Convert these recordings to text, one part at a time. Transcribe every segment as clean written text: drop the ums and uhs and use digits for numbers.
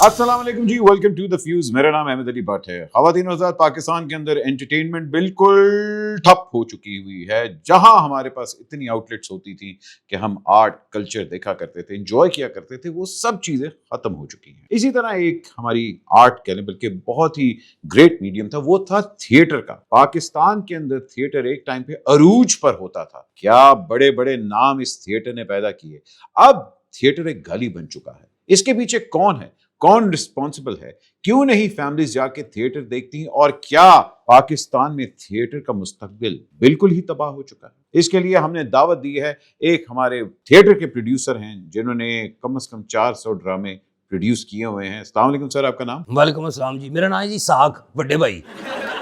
अस्सलाम वालेकुम जी, welcome to the fuse. मेरा नाम अहमद अली भट्ट है। ख़वातीन हज़रात, पाकिस्तान के अंदर एंटरटेनमेंट बिल्कुल ठप हो चुकी हुई है। जहां हमारे पास इतनी आउटलेट्स होती थी कि हम आर्ट कल्चर देखा करते थे, एंजॉय किया करते थे, वो सब चीज़ें ख़त्म हो चुकी हैं। इसी तरह एक हमारी आर्ट कह लें, बल्कि बहुत ही ग्रेट मीडियम था, वो था थिएटर का। पाकिस्तान के अंदर थिएटर एक टाइम पे अरूज पर होता था। क्या बड़े बड़े नाम इस थिएटर ने पैदा किए। अब थिएटर एक गली बन चुका है। इसके पीछे कौन है, कौन रिस्पॉन्सिबल है, क्यों नहीं फैमिलीज जाके थिएटर देखती हैं, और क्या पाकिस्तान में थिएटर का मुस्तकबिल बिल्कुल ही तबाह हो चुका है। इसके लिए हमने दावत दी है, एक हमारे थिएटर के प्रोड्यूसर हैं जिन्होंने कम से कम 400 ड्रामे प्रोड्यूस किए हुए हैं। अस्सलाम वालेकुम सर, आपका नाम? वालेकुम अस्सलाम जी, मेरा नाम है जी इसहाक बड़े भाई।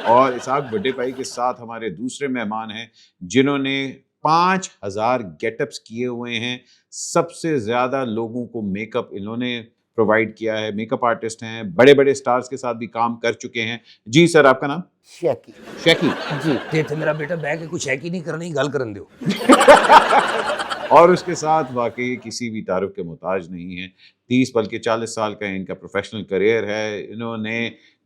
और इसहाक बड़े भाई के साथ हमारे दूसरे मेहमान हैं जिन्होंने 5000 गेटअप्स किए हुए हैं। सबसे ज्यादा लोगों को मेकअप इन्होंने प्रोवाइड किया है। मेकअप आर्टिस्ट हैं, बड़े बड़े स्टार्स के साथ भी काम कर चुके हैं। जी सर, आपका नाम? शैकी। शैकी जी ते थे मेरा बेटा बैग कुछ है कि नहीं करनी गल करन दो। और उसके साथ वाकई किसी भी तारुफ के मोहताज नहीं है। 30 बल्कि 40 साल का इनका प्रोफेशनल करियर है। इन्होंने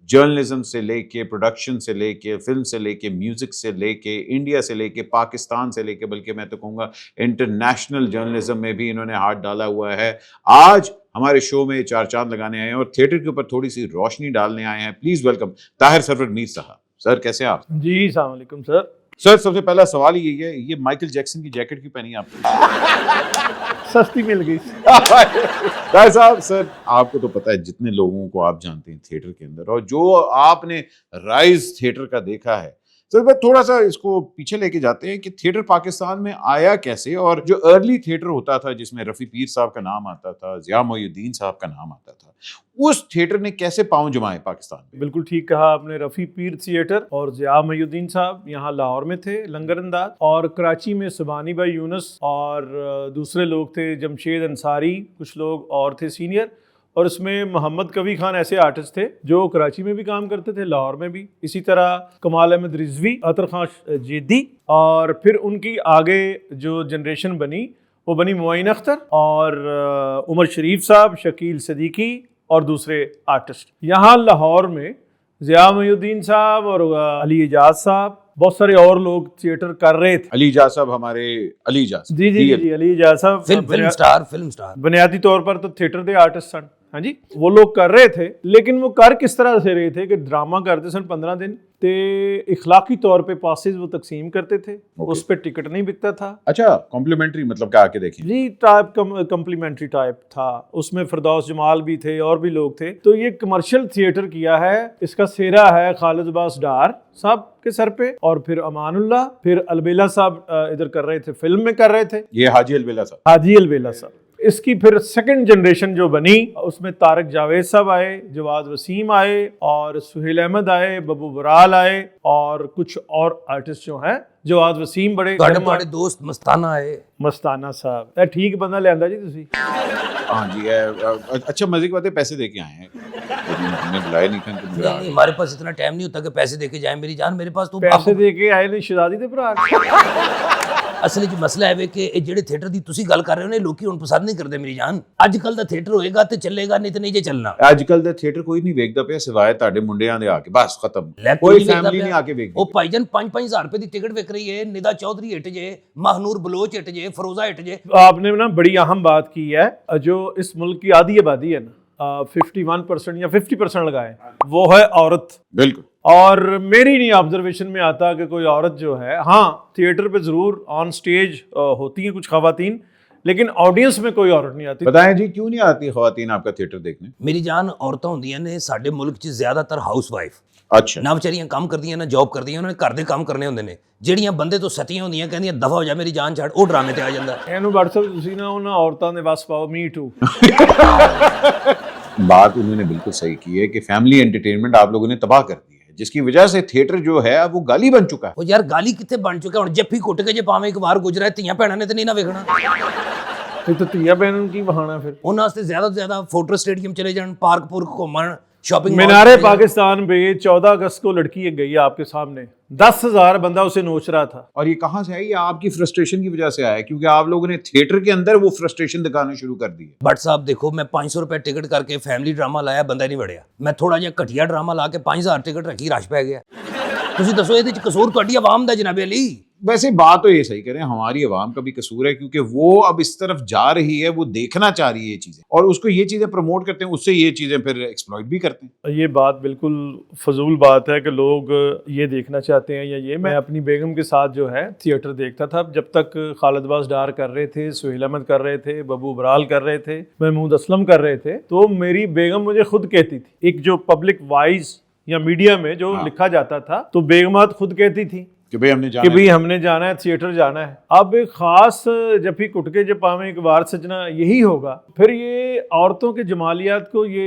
जर्नलिज्म से लेके, प्रोडक्शन से लेके, फिल्म से लेके, म्यूजिक से लेके, इंडिया से लेके, पाकिस्तान से लेके, बल्कि मैं तो कहूँगा इंटरनेशनल जर्नलिज्म में भी इन्होंने हाथ डाला हुआ है। आज हमारे शो में चार चांद लगाने आए हैं और थिएटर के ऊपर थोड़ी सी रोशनी डालने आए हैं। Please welcome Tahir Sarwar Mir sahab. Sir कैसे हैं आप? जी अस्सलाम वालेकुम सर। सर सबसे पहला सवाल यही है, ये माइकल जैक्सन की जैकेट क्यों पहनी आपने? सस्ती मिल गई। ताहिर साहब, सर आपको तो पता है जितने लोगों को आप जानते हैं थिएटर के अंदर, और जो आपने राइज थिएटर का देखा है, सर मैं थोड़ा सा इसको पीछे लेके जाते हैं कि थिएटर पाकिस्तान में आया कैसे, और जो अर्ली थिएटर होता था जिसमें रफ़ी पीर साहब का नाम आता था, ज़िया मोइनुद्दीन साहब का नाम आता था, उस थिएटर ने कैसे पांव जमाए पाकिस्तान में? बिल्कुल ठीक कहा आपने। रफ़ी पीर थिएटर और ज़िया मोइनुद्दीन साहब यहाँ लाहौर में थे, लंगर अंदाज, और कराची में सुबानी भाई यूनुस और दूसरे लोग थे, जमशेद अंसारी, कुछ लोग और थे सीनियर, और उसमें मोहम्मद कवी खान ऐसे आर्टिस्ट थे जो कराची में भी काम करते थे, लाहौर में भी। इसी तरह कमाल अहमद रिजवी, अतर खान जेदी, और फिर उनकी आगे जो जनरेशन बनी वो बनी मुआइन अख्तर और उमर शरीफ साहब, शकील सदीकी और दूसरे आर्टिस्ट। यहाँ लाहौर में ज़िया मोइनुद्दीन साहब और अली एजाज साहब, बहुत सारे और लोग थिएटर कर रहे थे। अली एजाज साहब, हमारे अली एजाज, जी जी जी, अली एजाज साहब फिल्म स्टार बुनियादी तौर पर तो थिएटर के आर्टिस्ट सन। हाँ जी, वो लोग कर रहे थे, लेकिन वो कर किस तरह से रहे थे कि ड्रामा करते सन 15 दिन ते इखलाकी तौर पे पासेस वो तकसीम करते थे। उस पे टिकट नहीं बिकता था। अच्छा, कॉम्प्लीमेंट्री मतलब क्या? आके देखें जी, टाइप कम्प्लीमेंट्री टाइप था। उसमें फिरदौस जमाल भी थे और भी लोग थे। तो ये कमर्शियल थिएटर किया है। इसका सेहरा है खालिद अब्बास डार साहब के सर पे, और फिर अमानुल्लाह, फिर अलबेला साहब इधर कर रहे थे, फिल्म में कर रहे थे, ये हाजी अलबेला साहब। हाजी अलबेला साहब। इसकी फिर सेकंड जनरेशन जो बनी, उसमें तारक जावेद साहब आए, जवाद वसीम आए, और सुहेल अहमद आए, बबू बराल आए, और कुछ और आर्टिस्ट जो हैं। जवाद वसीम बड़े दोस्त मस्ताना आए। मस्ताना साहब ठीक बंदा लियांदा जी तुसी। हाँ जी, अच्छा मजे की बात है, पैसे देके आए हैं, हमने बुलाया नहीं था इनको। नहीं, हमारे पास इतना टाइम नहीं होता कि पैसे देके जाए मेरी जान। मेरे पास तो पैसे देके आए नहीं, शहजादी दे भरा। असल च मसला है कि ਜਿਹੜੇ थिएटर ਦੀ ਤੁਸੀਂ ਗੱਲ ਕਰ ਰਹੇ ਹੋ ਨੇ ਲੋਕੀ ਹੁਣ ਪਸੰਦ ਨਹੀਂ ਕਰਦੇ ਮੇਰੀ ਜਾਨ। ਅੱਜ ਕੱਲ ਦਾ थिएटर ਹੋਏਗਾ ਤੇ ਚੱਲੇਗਾ, ਨਹੀਂ ਤੇ ਨਹੀਂ ਜੇ ਚੱਲਣਾ। ਅੱਜ ਕੱਲ ਦਾ थिएटर ਕੋਈ ਨਹੀਂ ਵੇਖਦਾ ਪਿਆ ਸਿਵਾਏ ਤੁਹਾਡੇ ਮੁੰਡਿਆਂ ਦੇ ਆ ਕੇ, ਬਸ ਖਤਮ। ਕੋਈ ਫੈਮਿਲੀ ਨਹੀਂ ਆ ਕੇ ਵੇਖਦੀ। ਉਹ ਭਾਈਜਾਨ 5-5 ਹਜ਼ਾਰ रुपए ਦੀ ਟਿਕਟ ਵਿਕ ਰਹੀ ਹੈ। ਨਿਦਾ चौधरी हिट जे, महनूर बलोच हिट जे, फरोजा हिट जे। आपने ना बड़ी अहम बात की है। जो इस मुल्क की आधी आबादी है ना, 51% या 50% लगाए, वो है औरत। बिल्कुल। और मेरी नहीं ऑब्जर्वेशन में आता कि कोई औरत जो है, हाँ थिएटर पे जरूर ऑन स्टेज होती हैं कुछ खवातीन, लेकिन ऑडियंस में कोई औरत नहीं आती। बताएं जी, क्यों नहीं आती खवातीन आपका थिएटर देखने? मेरी जान औरतां होंदियां ने साडे मुल्क च ज्यादातर हाउस वाइफ। अच्छा। ना बेचारियां काम करदियां ना जॉब करदियां, उन्होंने घर दे काम करने होंदे ने। ਜਿਹੜੀਆਂ ਬੰਦੇ ਤੋਂ ਸਤੀਆਂ ਹੁੰਦੀਆਂ ਕਹਿੰਦੀਆਂ ਦਫਾ ਹੋ ਜਾ ਮੇਰੀ ਜਾਨ ਛੱਡ, ਉਹ ਡਰਾਮੇ ਤੇ ਆ ਜਾਂਦਾ। ਇਹਨੂੰ WhatsApp ਤੁਸੀਂ ਨਾ ਉਹਨਾਂ ਔਰਤਾਂ ਦੇ ਵਸ ਪਾਓ, मी टू। बात उन्होंने बिल्कुल सही की है कि फैमिली एंटरटेनमेंट आप लोगों ने तबाह कर दी है, जिसकी वजह से थिएटर जो है वो गाली बन चुका है। ਉਹ ਯਾਰ ਗਾਲੀ ਕਿੱਥੇ ਬਣ ਚੁੱਕਾ ਹੁਣ? ਜੱਫੀ ਕੁੱਟ ਕੇ ਜੇ ਪਾਵੇਂ ਇੱਕ ਵਾਰ ਗੁਜਰਾ, ਧੀਆਂ ਭੈਣਾਂ ਨੇ ਤੇ ਨਹੀਂ ਨਾ ਵੇਖਣਾ। ਫਿਰ ਤਾਂ ਧੀਆਂ ਭੈਣਾਂ ਨੂੰ ਕੀ ਬਹਾਨਾ ਫਿਰ? ਉਹਨਾਂ ਵਾਸਤੇ ਜ਼ਿਆਦਾ ਤੋਂ ਜ਼ਿਆਦਾ ਫੋਟੋ ਸਟੇਡੀਅਮ ਚਲੇ ਜਾਣ, ਪਾਰਕ ਪੂਰਕ ਘੁੰਮਣ, शॉपिंग मीनारे पाकिस्तान पे 14 अगस्त को लड़की एक गई है आपके सामने, 10,000 बंदा उसे नोच रहा था। और ये कहाँ से आई? ये आपकी फ्रस्ट्रेशन की वजह से आया, क्योंकि आप लोगों ने थिएटर के अंदर वो फ्रस्ट्रेशन दिखाना शुरू कर दी है। बट साहब देखो, मैं 500 रुपए टिकट करके फैमिली ड्रामा लाया, बंदा नहीं वड़िया। मैं थोड़ा जिहा घटिया ड्रामा ला के 5000 टिकट रखी, रश पै गया। ਤੁਸੀਂ ਦੱਸੋ ਇਹਦੇ ਚ ਕਸੂਰ ਤੁਹਾਡੀ ਆਵਾਮ ਦਾ ਜਨਾਬੇ ਅਲੀ। वैसे बात तो ये सही करें, हमारी आवाम का भी कसूर है, क्योंकि वो अब इस तरफ जा रही है, वो देखना चाह रही है ये चीजें, और उसको ये चीजें प्रमोट करते हैं, उससे ये चीजें फिर एक्सप्लॉइट भी करते हैं। ये बात बिल्कुल फजूल बात है कि लोग ये देखना चाहते हैं या ये। मैं अपनी बेगम के साथ जो है थिएटर देखता था, जब तक खालिद अब्बास डार कर रहे थे, सुहेल अहमद कर रहे थे, बबू बराल कर रहे थे, महमूद असलम कर रहे थे, तो मेरी बेगम मुझे खुद कहती थी, एक जो पब्लिक वाइज या मीडिया में जो लिखा जाता था, तो बेगमात खुद कहती थी कि भाई हमने कि भाई हमने जाना है, थिएटर जाना है। अब एक खास जब ही कुटके जब पावे एक बार सजना यही होगा, फिर ये औरतों के जमालियात को ये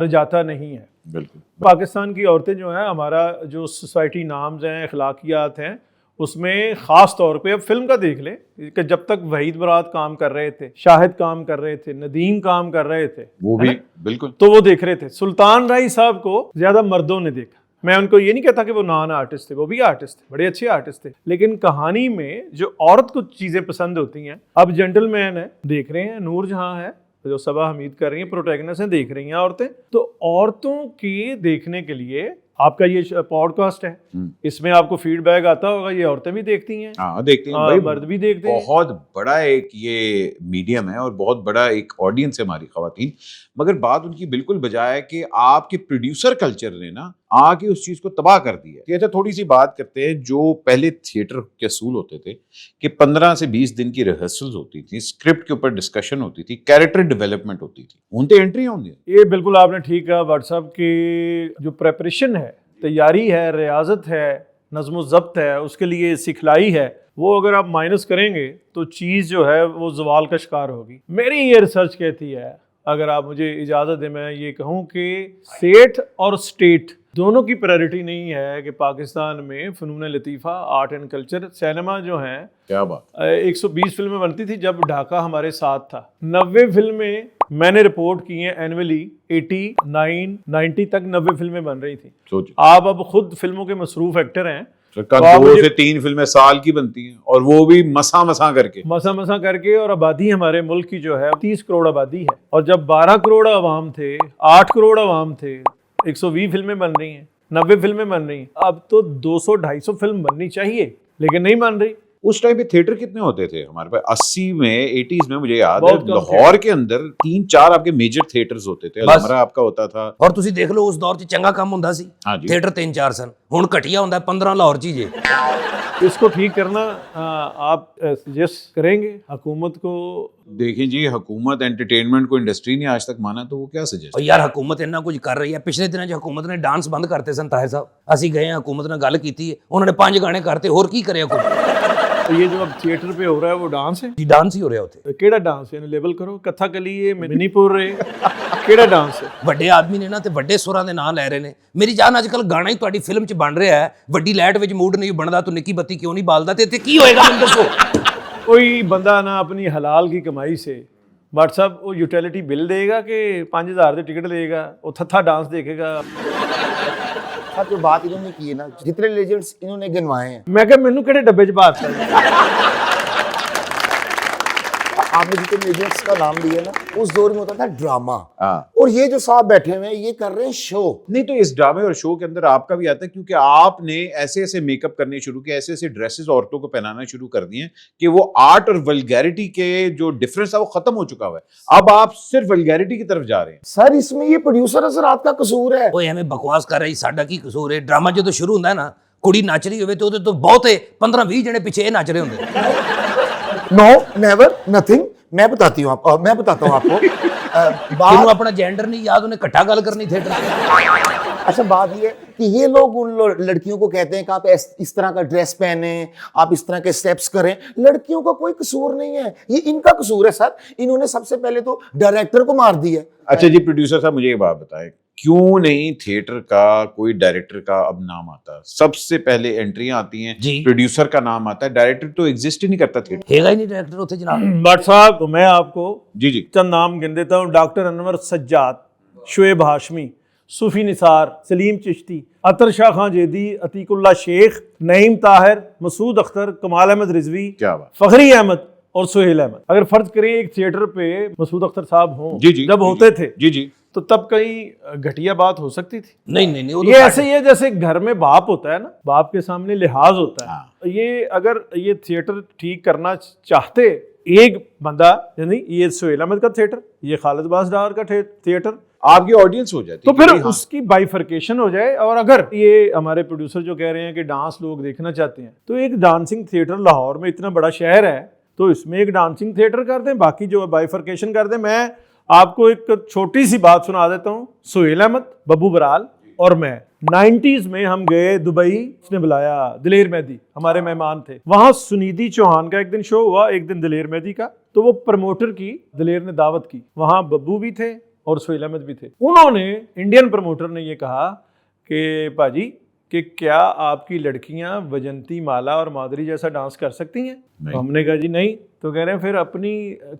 रजाता नहीं है। बिल्कुल। पाकिस्तान की औरतें जो हैं, हमारा जो सोसाइटी नाम्स हैं, अखलाकियात हैं, उसमें ख़ास तौर पे अब फिल्म का देख लें कि जब तक वहीद बरात काम कर रहे थे, शाहिद काम कर रहे थे, नदीम काम कर रहे थे, वो भी बिल्कुल, तो वो देख रहे थे। सुल्तान राय साहब को ज़्यादा मर्दों ने देखा। मैं उनको ये नहीं कहता कि वो नॉन आर्टिस्ट थे, वो भी आर्टिस्ट थे, बड़े अच्छे आर्टिस्ट थे, लेकिन कहानी में जो औरत को चीज़ें पसंद होती हैं, अब जेंटलमैन है देख रहे हैं, नूर जहाँ है जो सबा हमीद कर रही हैं, प्रोटैगनिस्ट हैं देख रही हैं औरतें। तो औरतों के देखने के लिए आपका ये पॉडकास्ट है, इसमें आपको फीडबैक आता होगा, ये औरतें भी देखती हैं, हाँ देखती हैं भाई, मर्द भी देखते हैं। बहुत बड़ा एक ये मीडियम है और बहुत बड़ा एक ऑडियंस है हमारी ख़वातीन। मगर बात उनकी बिल्कुल बजाय कि आपके प्रोड्यूसर कल्चर ने ना आके उस चीज़ को तबाह कर दिया है। अच्छा, थोड़ी सी बात करते हैं, जो पहले थिएटर के असूल होते थे कि 15 से 20 दिन की रिहर्सल्स होती थी, स्क्रिप्ट के ऊपर डिस्कशन होती थी, कैरेक्टर डेवलपमेंट होती थी, उनते एंट्री होंगी। ये बिल्कुल आपने ठीक कहा। व्हाट्सएप की जो प्रेपरेशन है, तैयारी है, रियाजत है, नज़्म ज़ब्त है, उसके लिए सिखलाई है, वो अगर आप माइनस करेंगे तो चीज़ जो है वो ज़वाल का शिकार होगी। मेरी ये रिसर्च कहती है, अगर आप मुझे इजाज़त दें, मैं ये कहूँ कि सेठ और स्टेट दोनों की प्रायोरिटी नहीं है कि पाकिस्तान में फ़नून लतीफ़ा, आर्ट एंड कल्चर, सिनेमा जो हैं, क्या बात, 120 फिल्में बनती थी जब ढाका हमारे साथ था। 90 फिल्में मैंने रिपोर्ट की हैं एनुअली, 89, 90 तक 90 फिल्में बन रही थी। सोचिए आप अब खुद फिल्मों के मसरूफ एक्टर हैं, तो 2 से 3 फिल्में साल की बनती हैं, और वो भी मसा करके, और आबादी हमारे मुल्क की जो है 30 करोड़ आबादी है, और जब 12 करोड़ आवाम थे, 8 करोड़ आवाम थे, 120 फिल्में बन रही हैं, 90 फिल्में बन रही हैं। अब तो 200-250 फिल्म बननी चाहिए, लेकिन नहीं बन रही। उस टाइम पे थिएटर कितने होते थे हमारे पास? 80 में, 80s में मुझे याद है बहुत कम लाहौर के अंदर 3-4 आपके मेजर थिएटर्स होते थे। हमारा आपका होता था, और ਤੁਸੀਂ ਦੇਖ ਲਓ ਉਸ ਦੌਰ 'ਚ ਚੰਗਾ ਕੰਮ ਹੁੰਦਾ ਸੀ, हाँ जी, ਥੀਏਟਰ 3-4 ਸਨ, ਹੁਣ ਘਟੀਆ ਹੁੰਦਾ 15 ਲਾਹੌਰ 'ਚ ਹੀ ਜੇ। इसको ठीक करना आप सजेस्ट करेंगे हुकूमत को? देखें जी, हुकूमत एंटरटेनमेंट को इंडस्ट्री ने आज तक माना, तो वो क्या सजेस्ट? और यार हुकूमत ਇੰਨਾ ਕੁਝ ਕਰ ਰਹੀ ਹੈ। ਪਿਛਲੇ ਦਿਨਾਂ 'ਚ हुकूमत ने डांस ਬੰਦ ਕਰਤੇ ਸਨ। ਤਾਹਿਰ ਸਾਹਿਬ, ਅਸੀਂ ਗਏ ਹਾਂ, हुकूमत ਨਾਲ ਗੱਲ ਕੀਤੀ ਹੈ, ਉਹਨਾਂ ਨੇ 5 ਗਾਣੇ ਕਰਤੇ, ਹੋਰ ਕੀ ਕਰੇ हुकूमत? तो ये जो अब थिएटर पे हो रहा है वो डांस है? जी डांस ही हो ਰਿਹਾ ਉੱਥੇ। केड़ा डांस है? लेबल करो, कथकली है, मणिपुर है, केड़ा डांस है? ਵੱਡੇ ਆਦਮੀ ਨੇ ਨਾ ਤੇ ਵੱਡੇ ਸੁਰਾਂ ਦੇ ਨਾਂ ਲੈ ਰਹੇ ਨੇ। ਮੇਰੀ ਜਾਨ, ਅੱਜ ਕੱਲ ਗਾਣਾ ਹੀ ਤੁਹਾਡੀ ਫਿਲਮ 'ਚ ਬਣ ਰਿਹਾ ਹੈ, ਵੱਡੀ ਲਾਈਟ ਵਿੱਚ ਮੂਡ ਨਹੀਂ ਬਣਦਾ, ਤੂੰ ਨਿੱਕੀ ਬੱਤੀ ਕਿਉਂ ਨਹੀਂ ਬਾਲਦਾ, ਤੇ ਇੱਥੇ ਕੀ ਹੋਏਗਾ ਮੈਨੂੰ ਦੱਸੋ। कोई बंदा ना अपनी हलाल की कमाई से व्हाट्सअप वो यूटिलिटी बिल देगा कि 5000 की टिकट लेगा, वो थथा डांस देखेगा। साहब जो बात इन्होंने की है ना, जितने लेजेंड्स इन्होंने गिनवाए हैं, मैं क्या मैनू केड़े डब्बे च बात है? आपने जितने लेजेंड्स का नाम लिया ना, उस दौर में होता था ड्रामा, हाँ, और ये जो साहब बैठे हुए हैं ये कर रहे हैं शो। नहीं तो इस ड्रामे और शो के अंदर आपका भी आता है, क्योंकि आपने ऐसे ऐसे मेकअप करने शुरू किए, ऐसे ऐसे ड्रेसेस औरतों को पहनाना शुरू कर दिए कि वो आर्ट और वल्गैरिटी के जो डिफरेंस है वो खत्म हो चुका हुआ है। अब आप सिर्फ वल्गैरिटी की तरफ जा रहे हैं। सर इसमें ये प्रोड्यूसर हजरात का कसूर है। ਓਏ ਐਵੇਂ ਬਕਵਾਸ ਕਰ ਰਹੀ, ਸਾਡਾ ਕੀ ਕਸੂਰ ਹੈ? ਡਰਾਮਾ ਜਦੋਂ ਸ਼ੁਰੂ ਹੁੰਦਾ ਹੈ ਨਾ, ਕੁੜੀ ਨੱਚ ਰਹੀ ਹੋਵੇ ਤੇ ਉਹਦੇ ਤੋਂ ਬਹੁਤੇ 15-20 ਜਣੇ ਪਿੱਛੇ ਇਹ ਨੱਚ ਰਹੇ ਹੁੰਦੇ। नो नेवर नथिंग, मैं बताता हूँ आपको ਜਿਹਨੂੰ बात। ਆਪਣਾ ਜੈਂਡਰ ਨਹੀਂ ਯਾਦ, ਉਹਨੇ ਇਕੱਠਾ ਗੱਲ ਕਰਨੀ ਥੀਏਟਰ 'ਚ। अच्छा बात ये है कि ये लोग उन लड़कियों को कहते हैं कि आप इस तरह का ड्रेस पहने, आप इस तरह के स्टेप्स करें। लड़कियों का कोई कसूर नहीं है, ये इनका कसूर है सर। इन्होंने सबसे पहले तो डायरेक्टर को मार दिया। अच्छा जी, प्रोड्यूसर साहब मुझे ये बात बताएं, क्यों नहीं थिएटर का कोई डायरेक्टर का अब नाम आता? सबसे पहले एंट्रियां आती हैं, जी। प्रोड्यूसर का नाम आता है, डायरेक्टर तो एग्जिस्ट ही नहीं करता थिएटर। ਹੈਗਾ ਹੀ ਨਹੀਂ ਡਾਇਰੈਕਟਰ ਉੱਥੇ ਜਨਾਬ। बट साहब तो मैं आपको जी जी, चंद नाम गिन देता हूँ। डॉक्टर अनवर सज्जाद, शुएब हाशमी, सूफी निसार, सलीम चिश्ती, अतर शाह खां जेदी, अतीकुल्ला शेख, नईम ताहिर, मसूद अख्तर, कमाल अहमद रिजवी, क्या बात। फखरी अहमद और सुहेल अहमद। अगर फर्ज करें एक थिएटर पे मसूद अख्तर साहब हों जी जी जब होते थे जी जी, तो तब कहीं घटिया बात हो सकती थी। नहीं वो तो ये ऐसे ही है जैसे घर में बाप होता है ना, बाप के सामने लिहाज होता है। हाँ। ये अगर ये थिएटर ठीक करना चाहते एक बंदा, यानी ये सुहेल अहमद का थिएटर, ये खालिद अब्बास डार का थिएटर, आपकी ऑडियंस हो जाती तो है फिर कि भाई, हाँ, उसकी बाइफर्केशन हो जाए। और अगर ये हमारे प्रोड्यूसर जो कह रहे हैं कि डांस लोग देखना चाहते हैं, तो एक डांसिंग थिएटर लाहौर में, इतना बड़ा शहर है, तो इसमें एक डांसिंग थिएटर कर दें, बाकी जो बाइफर्केशन कर दें। मैं आपको एक छोटी सी बात सुना देता हूँ। सुहेल अहमद, बब्बू बराल और मैं 90s में हम गए दुबई, उसने बुलाया, दिलेर मेहदी हमारे मेहमान थे वहां। सुनिधि चौहान का एक दिन शो हुआ, एक दिन दिलेर मेहदी का, तो वो प्रमोटर की दिलेर ने दावत की, वहां बब्बू भी थे और सुहेल अहमद भी थे। उन्होंने, इंडियन प्रमोटर ने ये कहा कि पाजी कि क्या आपकी लड़कियां वजंती, माला और माधुरी जैसा डांस कर सकती हैं? तो हमने कहा जी नहीं। तो कह रहे हैं फिर अपनी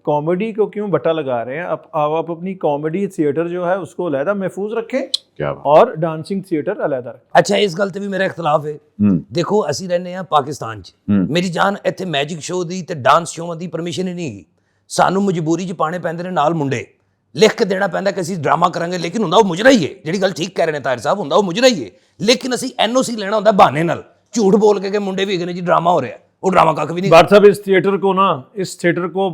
कॉमेडी को क्यों बट्टा लगा रहे हैं? आप अपनी कॉमेडी थिएटर जो है उसको अलहदा महफूज रखें क्या बात। और डांसिंग थिएटर अलहदा रखें। अच्छा, इस गल ते भी मेरा इख्तलाफ है। देखो ਅਸੀਂ रहने हैं पाकिस्तान च, मेरी जान ਇੱਥੇ मैजिक शो ਦੀ ਤੇ ਡਾਂਸ ਸ਼ੋਆਂ ਦੀ ਪਰਮਿਸ਼ਨ ਹੀ ਨਹੀਂ ਹੈਗੀ। ਸਾਨੂੰ ਮਜਬੂਰੀ 'ਚ ਪਾਣੇ ਪੈਂਦੇ ਨੇ ਨਾਲ ਮੁੰਡੇ, ਲਿਖ ਕੇ ਦੇਣਾ ਪੈਂਦਾ ਕਿ ਅਸੀਂ ਡਰਾਮਾ ਕਰਾਂਗੇ, ਲੇਕਿਨ ਹੁੰਦਾ ਉਹ ਮੁਜਰਾ ਹੀ ਹੈ। ਜਿਹੜੀ ਗੱਲ ਠੀਕ ਕਹਿ ਰਹੇ ਨੇ ਤਾਹਿਰ ਸਾਹਿਬ, ਹੁੰਦਾ ਉਹ ਮੁਜਰਾ ਹੀ ਹੈ, ਲੇਕਿਨ ਅਸੀਂ ਐਨਓਸੀ ਲੈਣਾ ਹੁੰਦਾ ਬਹਾਨੇ ਨਾਲ, ਝੂਠ ਬੋਲ ਕੇ ਕਿ ਮੁੰਡੇ ਵੀ ਹੈਗੇ ਨੇ ਜੀ, ਡਰਾਮਾ ਹੋ ਰਿਹਾ। ਉਹ ਡਰਾਮਾ ਕੱਖ ਵੀ नहीं। बात साहब, इस थिएटर को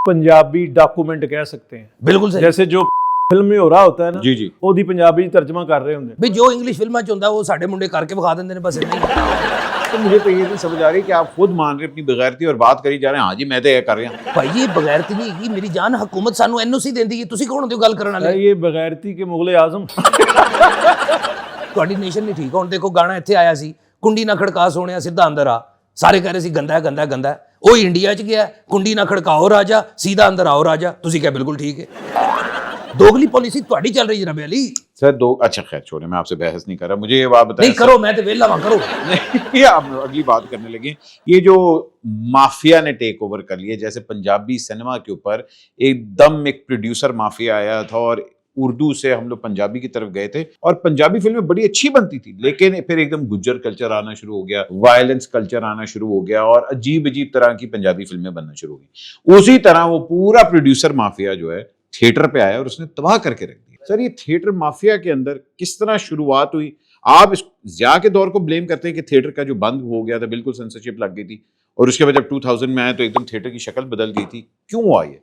पंजाबी डॉक्यूमेंट कह सकते हैं। बिल्कुल सही। जैसे जो फिल्म में हो रहा होता है ना, जी जी, ओदी पंजाबी तर्जमा कर रहे होंगे। ਵੀ ਜੋ ਇੰਗਲਿਸ਼ ਫਿਲਮਾਂ 'ਚ ਹੁੰਦਾ ਉਹ ਸਾਡੇ ਮੁੰਡੇ ਕਰਕੇ ਵਿਖਾ ਦਿੰਦੇ ਨੇ, ਬਸ ਇੰਨਾ ਹੀ। तो मुझे तो ये नहीं समझ आ रही कि आप खुद मान रहे अपनी बेगैरती और बात करी जा रहे हैं, हाँ जी मैं तो ये कर रहा हूँ। ਭਾਈ ਇਹ ਬਗੈਰਤੀ ਨਹੀਂ ਹੈਗੀ ਮੇਰੀ ਜਾਨ, ਹਕੂਮਤ ਸਾਨੂੰ ਐਨਓਸੀ ਦਿੰਦੀ ਹੈ, ਤੁਸੀਂ ਕੌਣ ਹੁੰਦੇ ਹੋ ਗੱਲ ਕਰਨ ਵਾਲੇ? ये बगैरती के मुगल आजम। ਤੁਹਾਡੀ ਨੇਸ਼ਨ ਨਹੀਂ ਠੀਕ। ਹੁਣ ਦੇਖੋ ਗਾਣਾ ਇੱਥੇ ਆਇਆ ਸੀ, ਕੁੰਡੀ ਨਾ ਖੜਕਾ ਸੋਹਣਿਆ ਸਿੱਧਾ ਅੰਦਰ ਆ, ਸਾਰੇ ਕਹਿ ਰਹੇ ਸੀ ਗੰਦਾ ਹੈ ਗੰਦਾ ਹੈ ਗੰਦਾ ਹੈ। ਉਹ ਇੰਡੀਆ 'ਚ ਗਿਆ, ਕੁੰਡੀ ਨਾ ਖੜਕਾਓ ਰਾਜਾ, सीधा अंदर आओ राजा, ਤੁਸੀਂ ਕਿਹਾ बिल्कुल ठीक है। दोगली पॉलिसी ਤੁਹਾਡੀ ਚੱਲ ਰਹੀ जनाब अली। सर दो, अच्छा खैर छोड़े, मैं आपसे बहस नहीं कर रहा, मुझे ये बात बताएं। नहीं करो, मैं तो वेला वहां करो। नहीं, आप अगली बात करने लगे। ये जो माफिया ने टेक ओवर कर लिया, जैसे पंजाबी सिनेमा के ऊपर एकदम एक प्रोड्यूसर माफिया आया था और उर्दू से हम लोग पंजाबी की तरफ गए थे और पंजाबी फिल्में बड़ी अच्छी बनती थी, लेकिन फिर एकदम गुज्जर कल्चर आना शुरू हो गया, वायलेंस कल्चर आना शुरू हो गया और अजीब अजीब तरह की पंजाबी फिल्में बनना शुरू हो गई। उसी तरह वो पूरा प्रोड्यूसर माफिया जो है थिएटर पे आया और उसने तबाह करके रख दिया। सर ये थिएटर माफिया के अंदर किस तरह शुरुआत हुई? आप इस जिया के दौर को ब्लेम करते हैं कि थिएटर का जो बंद हो गया था, बिल्कुल सेंसरशिप लग गई थी, और उसके बाद जब 2000 में आए तो एकदम थिएटर की शक्ल बदल गई थी, क्यों हुआ ये?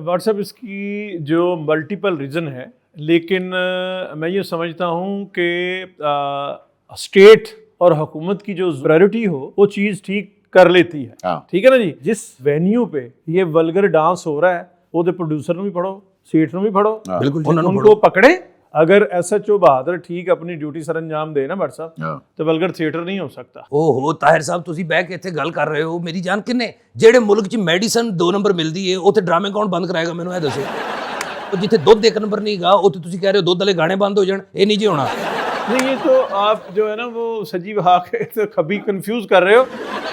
व्हाट्सएप इसकी जो मल्टीपल रीज़न है, लेकिन मैं ये समझता हूँ कि स्टेट और हुकूमत की जो प्रायोरिटी हो वो चीज़ ठीक कर लेती है। हाँ। ठीक है ना जी। जिस वेन्यू पे ये वल्गर डांस हो रहा है, वो तो प्रोड्यूसर ਨੂੰ ਵੀ ਫੜੋ, ਸੀਟ ਨੂੰ ਵੀ ਫੜੋ, बिल्कुल उनको पकड़े। अगर SHO बहादुर ठीक अपनी ड्यूटी सर अंजाम दे ना व्हाट्सएप, तो वल्गर थिएटर नहीं हो सकता। ਓਹੋ ਤਾਹਿਰ ਸਾਹਿਬ, ਤੁਸੀਂ ਬਹਿ ਕੇ ਇੱਥੇ ਗੱਲ ਕਰ ਰਹੇ ਹੋ, ਮੇਰੀ ਜਾਨ ਕਿੰਨੇ ਜਿਹੜੇ ਮੁਲਕ 'ਚ ਮੈਡੀਸਨ 2 ਨੰਬਰ ਮਿਲਦੀ ਏ ਉੱਥੇ ਡਰਾਮੇ ਕੌਣ ਬੰਦ ਕਰਾਏਗਾ? ਮੈਨੂੰ ਇਹ ਦੱਸੋ। ਉਹ ਜਿੱਥੇ ਦੁੱਧ 1 ਨੰਬਰ ਨਹੀਂਗਾ ਉੱਥੇ ਤੁਸੀਂ ਕਹਿ ਰਹੇ ਹੋ ਦੁੱਧ ਵਾਲੇ ਗਾਣੇ ਬੰਦ ਹੋ ਜਾਣ, ਇਹ ਨਹੀਂ ਜੀ ਹੋਣਾ। नहीं, ये तो आप जो है ना वो सजी बहा के तो कभी कंफ्यूज कर रहे हो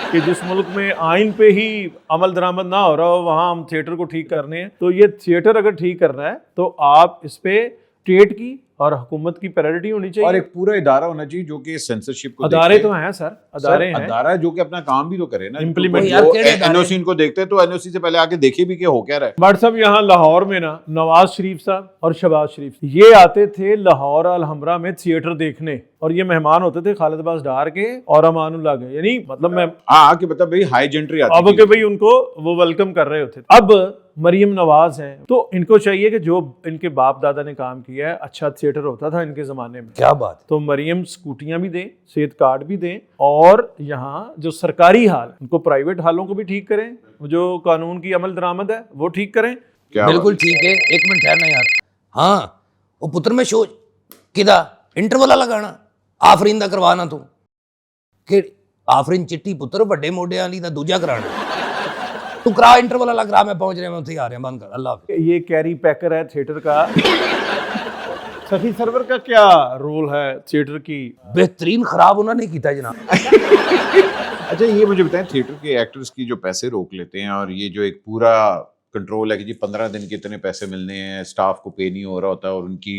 कि जिस मुल्क में आइन पे ही अमल दरामद ना हो रहा हो वहाँ हम थिएटर को ठीक करने हैं। तो ये थिएटर अगर ठीक करना है तो आप इस पे स्टेट की और हुकूमत की प्रायोरिटी होनी चाहिए और एक पूरा इदारा होना चाहिए जो कि सेंसरशिप को अदारे देखे। तो हैं सर, अदारे हैं, अदारा जो कि अपना काम भी तो करे ना, Implement- यार, केड़े अदारे? एनओसी इनको देखते हैं तो एनओसी से पहले आके देखे भी कि हो क्या रहा है। व्हाट्सएप यहाँ लाहौर में ना नवाज शरीफ साहब और शहबाज शरीफ ये आते थे लाहौर अलहमरा में थिएटर देखने, और ये मेहमान होते थे खालिद अब्बास डार के और अमानुल्लाह के, यानी मतलब मैं हाँ कि मतलब भाई हाई जेंट्री आती अब थी। के भाई उनको वो वेलकम कर रहे होते। अब मरियम नवाज हैं, तो इनको चाहिए कि जो इनके बाप दादा ने काम किया है, अच्छा थिएटर होता था इनके ज़माने में, क्या बात। तो मरियम स्कूटियाँ भी दें, सेहत कार्ड भी दें, और यहाँ जो सरकारी हाल उनको प्राइवेट हालों को भी ठीक करें, जो कानून की अमल दरामद है वो ठीक करें। क्या बिल्कुल ठीक है। 1 मिनट ठहरना यार। हाँ, वो पुत्र में शो किदा इंटरवल वाला गाना आफरीन दा करवाना तू कि आफरीन चिट्टी पुत्र ਵੱਡੇ ਮੋਢਿਆਂ ਵਾਲੀ ਦਾ ਦੂਜਾ ਕਰਾਣਾ, तू करा इंटरवल वाला करा, मैं पहुंच रहा, मैं उत्थे आ रहा, बंद कर, अल्लाह हाफिज़। ये कैरी पैकर है थिएटर का। सखी सरवर का क्या रोल है थिएटर की? बेहतरीन खराब उन्होंने किया जनाब। अच्छा ये मुझे बताएं, थिएटर के एक्टर्स की जो पैसे रोक लेते हैं और ये जो एक पूरा कंट्रोल है कि जी 15 दिन के इतने पैसे मिलने हैं, स्टाफ को पे नहीं हो रहा होता और उनकी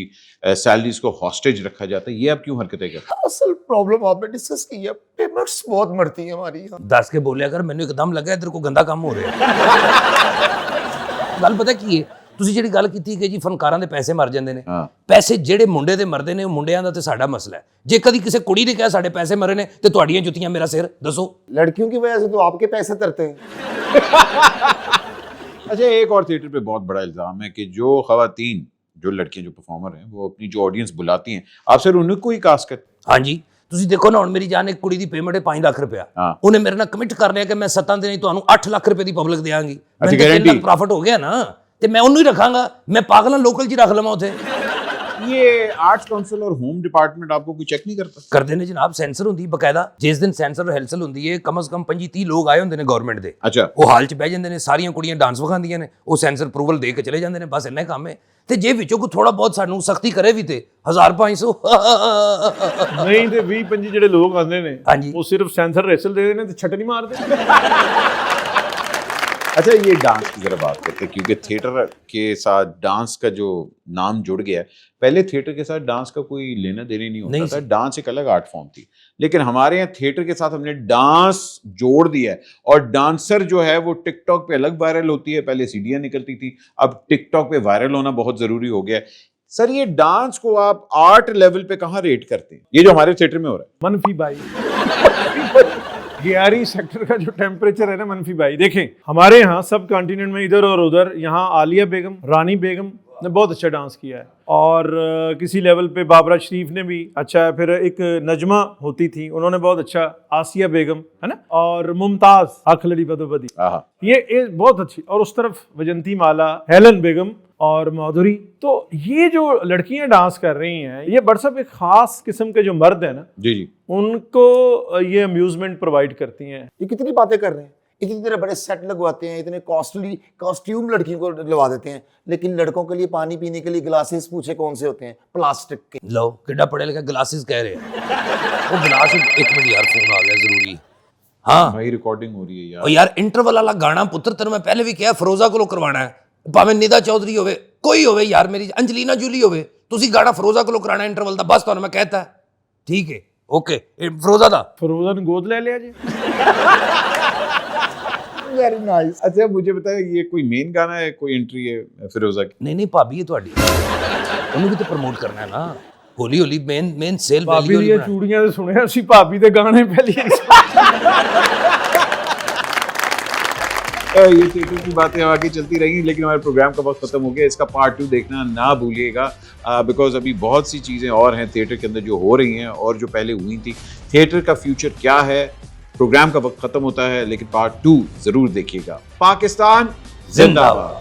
सैलरीज को हॉस्टेज रखा जाता है, ये आप क्यों हरकतें करते हैं? असल प्रॉब्लम आपने डिस्कस की है, पेमेंट्स बहुत मरती है हमारी यहाँ। दस के बोलिया कर, ਮੈਨੂੰ ਇੱਕਦਮ ਲੱਗਾ ਇਧਰ ਕੋ ਗੰਦਾ ਕੰਮ ਹੋ ਰਿਹਾ। ਗੱਲ ਪਤਾ ਕੀ ਹੈ, ਤੁਸੀਂ ਜਿਹੜੀ ਗੱਲ ਕੀਤੀ ਕਿ ਜੀ ਫਨਕਾਰਾਂ ਦੇ ਪੈਸੇ ਮਰ ਜਾਂਦੇ ਨੇ, ਹਾਂ। ਪੈਸੇ ਜਿਹੜੇ ਮੁੰਡੇ ਦੇ ਮਰਦੇ ਨੇ ਉਹ ਮੁੰਡਿਆਂ ਦਾ ਤੇ ਸਾਡਾ ਮਸਲਾ ਹੈ। ਜੇ ਕਦੀ ਕਿਸੇ ਕੁੜੀ ਨੇ ਕਿਹਾ ਸਾਡੇ ਪੈਸੇ ਮਰੇ ਨੇ ਤੇ ਤੁਹਾਡੀਆਂ ਜੁੱਤੀਆਂ ਮੇਰਾ ਸਿਰ, ਦੱਸੋ। लड़कियों की वजह से तो आपके पैसे तरते हैं। अच्छा, एक और थिएटर पे बहुत बड़ा इल्जाम है कि जो खवातीन, जो लड़कियां, जो परफॉर्मर हैं, वो अपनी जो ऑडियंस बुलाती हैं, आप सिर्फ उन्हीं को ही कास्ट करते हैं। ਹਾਂਜੀ, ਤੁਸੀਂ ਦੇਖੋ ਨਾ, ਹੁਣ ਮੇਰੀ ਜਾਨ ਇੱਕ ਕੁੜੀ ਦੀ ਪੇਮੈਂਟ ਹੈ 5 ਲੱਖ ਰੁਪਇਆ, ਹਾਂ। ਉਹਨੇ ਮੇਰੇ ਨਾਲ ਕਮਿਟ ਕਰ ਲਿਆ ਕਿ ਮੈਂ 7 ਦਿਨਾਂ 'ਚ ਤੁਹਾਨੂੰ 8 ਲੱਖ ਰੁਪਏ ਦੀ ਪਬਲਿਕ ਦੇਵਾਂਗੀ। ਅੱਛਾ, ਮੈਨੂੰ guarantee? 3 ਲੱਖ ਪ੍ਰੋਫਿਟ ਹੋ ਗਿਆ ਨਾ, ਤੇ ਮੈਂ ਉਹਨੂੰ ਹੀ ਰੱਖਾਂਗਾ। ਮੈਂ ਪਾਗਲਾਂ ਲੋਕਲ 'ਚ ਹੀ ਰੱਖ ਲਵਾਂ ਉੱਥੇ। ये आर्ट्स काउंसिल और होम डिपार्टमेंट आपको कोई चेक नहीं करता? ਕਰਦੇ ਨੇ ਜਨਾਬ, ਸੈਂਸਰ ਹੁੰਦੀ ਬਕਾਇਦਾ। ਜਿਸ ਦਿਨ ਸੈਂਸਰ ਹੈਲਸਲ ਹੁੰਦੀ ਹੈ, ਕਮ ਸੇ ਕਮ 25-30 ਲੋਕ ਆਏ ਹੁੰਦੇ ਨੇ ਗਵਰਨਮੈਂਟ ਦੇ। अच्छा, ਉਹ ਹਾਲ 'ਚ ਬਹਿ ਜਾਂਦੇ ਨੇ, ਸਾਰੀਆਂ ਕੁੜੀਆਂ ਡਾਂਸ ਵਿਖਾਉਂਦੀਆਂ ਨੇ, ਉਹ ਸੈਂਸਰ ਅਪਰੂਵਲ ਦੇ ਕੇ ਚਲੇ ਜਾਂਦੇ ਨੇ, ਬਸ ਇੰਨਾ ਹੀ ਕੰਮ ਹੈ। ਤੇ ਜੇ ਵਿੱਚੋਂ ਕੋਈ ਥੋੜਾ ਬਹੁਤ ਸਾਨੂੰ ਸਖਤੀ ਕਰੇ ਵੀ ਤੇ 1500 ਨਹੀਂ ਤੇ 20-25 ਜਿਹੜੇ ਲੋਕ ਆਉਂਦੇ ਨੇ ਹਾਂਜੀ। ਉਹ ਸਿਰਫ ਸੈਂਸਰ ਰੇਸਲ ਦੇ ਨੇ ਤੇ ਛੱਟ ਨਹੀਂ ਮਾਰਦੇ। अच्छा, ये डांस की जरा बात करते हैं, क्योंकि थिएटर के साथ डांस का जो नाम जुड़ गया है, पहले थिएटर के साथ डांस का कोई लेना देना नहीं होता था। डांस एक अलग आर्ट फॉर्म थी, लेकिन हमारे यहाँ थिएटर के साथ हमने डांस जोड़ दिया है और डांसर जो है वो टिकटॉक पे अलग वायरल होती है। पहले सीडियाँ निकलती थी, अब टिकटॉक पे वायरल होना बहुत जरूरी हो गया है। सर, ये डांस को आप आर्ट लेवल पे कहाँ रेट करते हैं, ये जो हमारे थिएटर में हो रहा है? मनफी 22 गियारी सेक्टर का जो टेम्परेचर है ना, मनफी 22। देखें हमारे यहाँ सब कॉन्टिनेंट में इधर और उधर, यहाँ आलिया बेगम, रानी बेगम ने बहुत अच्छा डांस किया है, और किसी लेवल पे बाबरा शरीफ ने भी अच्छा है। फिर एक नजमा होती थी, उन्होंने बहुत अच्छा, आसिया बेगम है ना, और मुमताज आँख लड़ी बदोबदी, आहा। ये बहुत अच्छी। और उस तरफ वजंती माला, हेलन बेगम और माधुरी। तो ये जो लड़कियां डांस कर रही हैं, ये बरसब एक खास किस्म के जो मर्द है ना, जी जी, उनको ये अम्यूजमेंट प्रोवाइड करती हैं। ये कितनी बातें कर रहे हैं, इतनी तरह बड़े सेट लगवाते हैं, इतने कॉस्टली कॉस्ट्यूम लड़कियों को लगवा देते हैं, लेकिन लड़कों के लिए पानी पीने के लिए ग्लासेस पूछे कौन से होते हैं, प्लास्टिक के। ਲਓ ਕਿੱਡਾ ਪੜਿਆ ਲਿਖਿਆ ਗਲਾਸਿਸ ਕਹਿ ਰਹੇ ਆ। ਉਹ ਗਲਾਸ, ਇੱਕ ਮਿੰਟ ਯਾਰ, ਫੋਨ ਆ ਗਿਆ ਜ਼ਰੂਰੀ। ਹਾਂ भाई रिकॉर्डिंग हो रही है यार। ਉਹ ਯਾਰ ਇੰਟਰਵਲ ਵਾਲਾ ਗਾਣਾ ਪੁੱਤਰ ਤੈਨੂੰ ਮੈਂ ਪਹਿਲੇ ਵੀ ਕਿਹਾ, ਫਰੋਜ਼ਾ ਕੋਲੋਂ ਕਰਵਾਉਣਾ ਹੈ, ਭਾਵੇਂ ਨਿਦਾ ਚੌਧਰੀ ਹੋਵੇ, ਕੋਈ ਹੋਵੇ ਯਾਰ, ਮੇਰੀ ਅੰਜਲੀਨਾ ਜੂਲੀ ਹੋਵੇ, ਤੁਸੀਂ ਗਾਣਾ ਫਰੋਜ਼ਾ ਕੋਲੋਂ ਕਰਾਣਾ ਇੰਟਰਵਲ ਦਾ, ਬਸ ਤੁਹਾਨੂੰ ਮੈਂ ਕਹਿਤਾ। ਠੀਕ ਹੈ, ਓਕੇ, ਫਰੋਜ਼ਾ ਦਾ। फरोजा ने गोद ले लिया जी। Very nice. अच्छा, मुझे बताया, ये कोई मेन गाना है, कोई एंट्री है फिरोजा की? ਨਹੀਂ ਨਹੀਂ, ਭਾਬੀ ਹੈ ਤੁਹਾਡੀ, ਉਹਨੂੰ ਵੀ ਤਾਂ ਪ੍ਰਮੋਟ ਕਰਨਾ ਹੈ ਨਾ। ਹੌਲੀ ਹੌਲੀ ਮੇਨ ਸੇਲ भाभी ਵੈਲਿਊ ਦੀਆਂ ਚੂੜੀਆਂ ਤੇ ਸੁਣਿਆ ਸੀ, ਭਾਬੀ ਦੇ ਗਾਣੇ ਪਹਿਲੀ। ये थिएटर की बातें आगे चलती रहेंगी, लेकिन हमारे प्रोग्राम का वक्त खत्म हो गया। इसका पार्ट 2 देखना ना भूलिएगा, बिकॉज अभी बहुत सी चीज़ें और हैं थिएटर के अंदर जो हो रही हैं और जो पहले हुई थी। थिएटर का फ्यूचर क्या है, प्रोग्राम का वक्त खत्म होता है, लेकिन पार्ट 2 जरूर देखिएगा। पाकिस्तान जिंदाबाद।